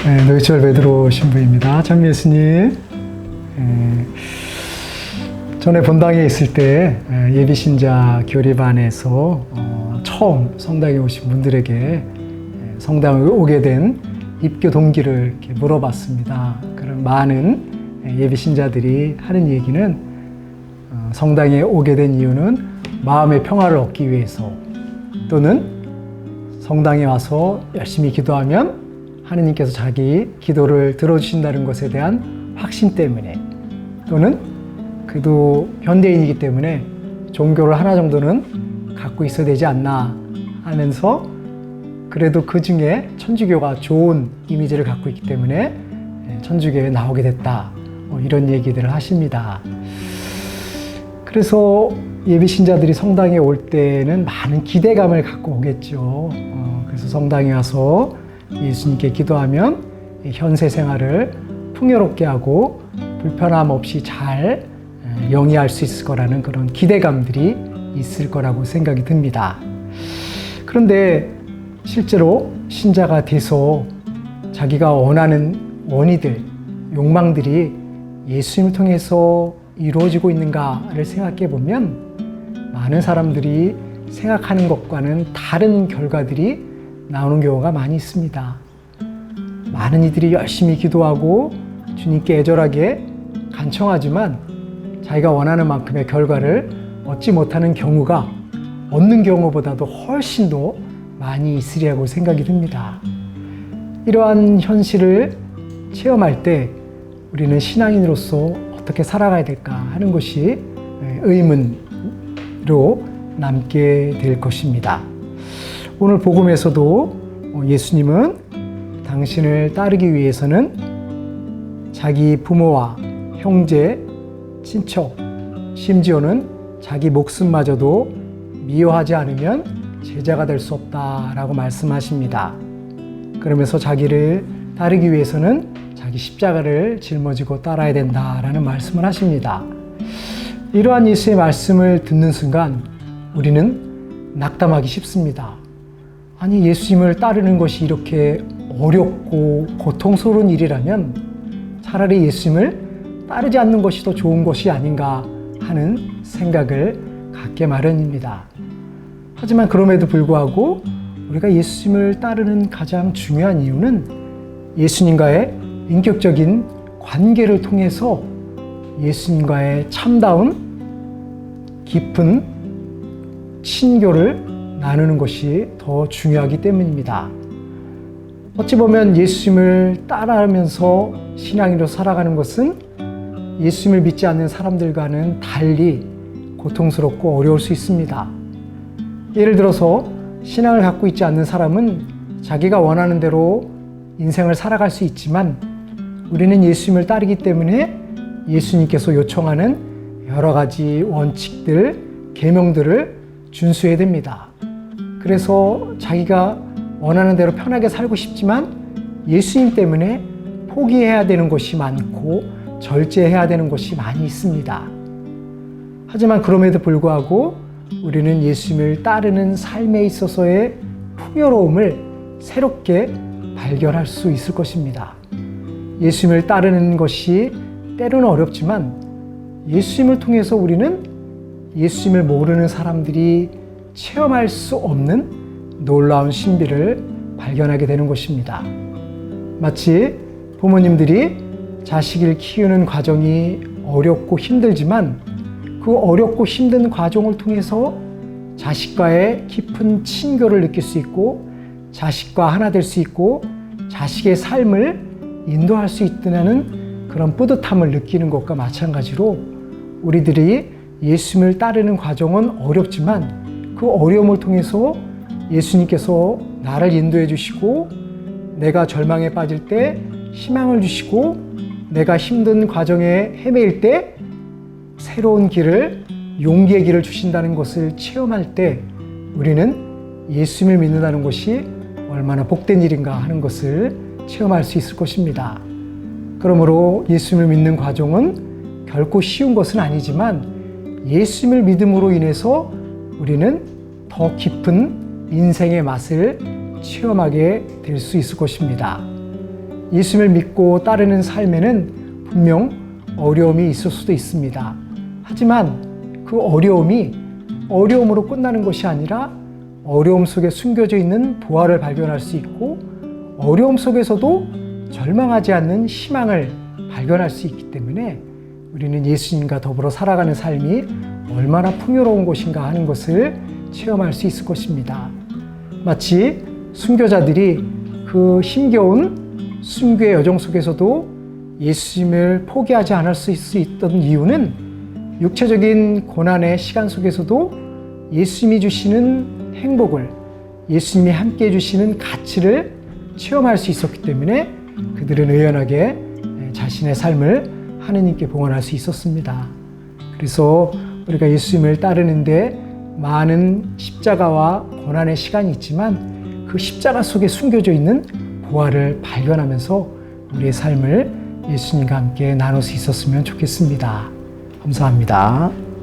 노이철 베드로 신부입니다. 참 예수님, 전에 본당에 있을 때 예비신자 교리반에서 처음 성당에 오신 분들에게 성당에 오게 된 입교 동기를 이렇게 물어봤습니다. 그런 많은 예비신자들이 하는 얘기는 성당에 오게 된 이유는 마음의 평화를 얻기 위해서, 또는 성당에 와서 열심히 기도하면 하느님께서 자기 기도를 들어주신다는 것에 대한 확신 때문에, 또는 그래도 현대인이기 때문에 종교를 하나 정도는 갖고 있어야 되지 않나 하면서, 그래도 그 중에 천주교가 좋은 이미지를 갖고 있기 때문에 천주교에 나오게 됐다, 이런 얘기들을 하십니다. 그래서 예비신자들이 성당에 올 때는 많은 기대감을 갖고 오겠죠. 그래서 성당에 와서 예수님께 기도하면 현세 생활을 풍요롭게 하고 불편함 없이 잘 영위할 수 있을 거라는 그런 기대감들이 있을 거라고 생각이 듭니다. 그런데 실제로 신자가 돼서 자기가 원하는 원의들, 욕망들이 예수님을 통해서 이루어지고 있는가를 생각해 보면 많은 사람들이 생각하는 것과는 다른 결과들이 나오는 경우가 많이 있습니다. 많은 이들이 열심히 기도하고 주님께 애절하게 간청하지만 자기가 원하는 만큼의 결과를 얻지 못하는 경우가 얻는 경우보다도 훨씬 더 많이 있으리라고 생각이 듭니다. 이러한 현실을 체험할 때 우리는 신앙인으로서 어떻게 살아가야 될까 하는 것이 의문으로 남게 될 것입니다. 오늘 복음에서도 예수님은 당신을 따르기 위해서는 자기 부모와 형제, 친척, 심지어는 자기 목숨마저도 미워하지 않으면 제자가 될 수 없다라고 말씀하십니다. 그러면서 자기를 따르기 위해서는 자기 십자가를 짊어지고 따라야 된다라는 말씀을 하십니다. 이러한 예수의 말씀을 듣는 순간 우리는 낙담하기 쉽습니다. 아니, 예수님을 따르는 것이 이렇게 어렵고 고통스러운 일이라면 차라리 예수님을 따르지 않는 것이 더 좋은 것이 아닌가 하는 생각을 갖게 마련입니다. 하지만 그럼에도 불구하고 우리가 예수님을 따르는 가장 중요한 이유는 예수님과의 인격적인 관계를 통해서 예수님과의 참다운 깊은 친교를 나누는 것이 더 중요하기 때문입니다. 어찌 보면 예수님을 따라하면서 신앙인으로 살아가는 것은 예수님을 믿지 않는 사람들과는 달리 고통스럽고 어려울 수 있습니다. 예를 들어서 신앙을 갖고 있지 않는 사람은 자기가 원하는 대로 인생을 살아갈 수 있지만 우리는 예수님을 따르기 때문에 예수님께서 요청하는 여러 가지 원칙들, 계명들을 준수해야 됩니다. 그래서 자기가 원하는 대로 편하게 살고 싶지만 예수님 때문에 포기해야 되는 것이 많고 절제해야 되는 것이 많이 있습니다. 하지만 그럼에도 불구하고 우리는 예수님을 따르는 삶에 있어서의 풍요로움을 새롭게 발견할 수 있을 것입니다. 예수님을 따르는 것이 때로는 어렵지만 예수님을 통해서 우리는 예수님을 모르는 사람들이 체험할 수 없는 놀라운 신비를 발견하게 되는 것입니다. 마치 부모님들이 자식을 키우는 과정이 어렵고 힘들지만 그 어렵고 힘든 과정을 통해서 자식과의 깊은 친교를 느낄 수 있고 자식과 하나 될 수 있고 자식의 삶을 인도할 수 있다는 그런 뿌듯함을 느끼는 것과 마찬가지로 우리들이 예수님을 따르는 과정은 어렵지만 그 어려움을 통해서 예수님께서 나를 인도해 주시고 내가 절망에 빠질 때 희망을 주시고 내가 힘든 과정에 헤매일 때 새로운 길을, 용기의 길을 주신다는 것을 체험할 때 우리는 예수님을 믿는다는 것이 얼마나 복된 일인가 하는 것을 체험할 수 있을 것입니다. 그러므로 예수님을 믿는 과정은 결코 쉬운 것은 아니지만 예수님을 믿음으로 인해서 우리는 더 깊은 인생의 맛을 체험하게 될 수 있을 것입니다. 예수님을 믿고 따르는 삶에는 분명 어려움이 있을 수도 있습니다. 하지만 그 어려움이 어려움으로 끝나는 것이 아니라 어려움 속에 숨겨져 있는 부활을 발견할 수 있고 어려움 속에서도 절망하지 않는 희망을 발견할 수 있기 때문에 우리는 예수님과 더불어 살아가는 삶이 얼마나 풍요로운 것인가 하는 것을 체험할 수 있을 것입니다. 마치 순교자들이 그 힘겨운 순교의 여정 속에서도 예수님을 포기하지 않을 수 있던 이유는 육체적인 고난의 시간 속에서도 예수님이 주시는 행복을, 예수님이 함께 해주시는 가치를 체험할 수 있었기 때문에 그들은 의연하게 자신의 삶을 하느님께 봉헌할 수 있었습니다. 그래서 우리가 예수님을 따르는데 많은 십자가와 고난의 시간이 있지만 그 십자가 속에 숨겨져 있는 부활을 발견하면서 우리의 삶을 예수님과 함께 나눌 수 있었으면 좋겠습니다. 감사합니다.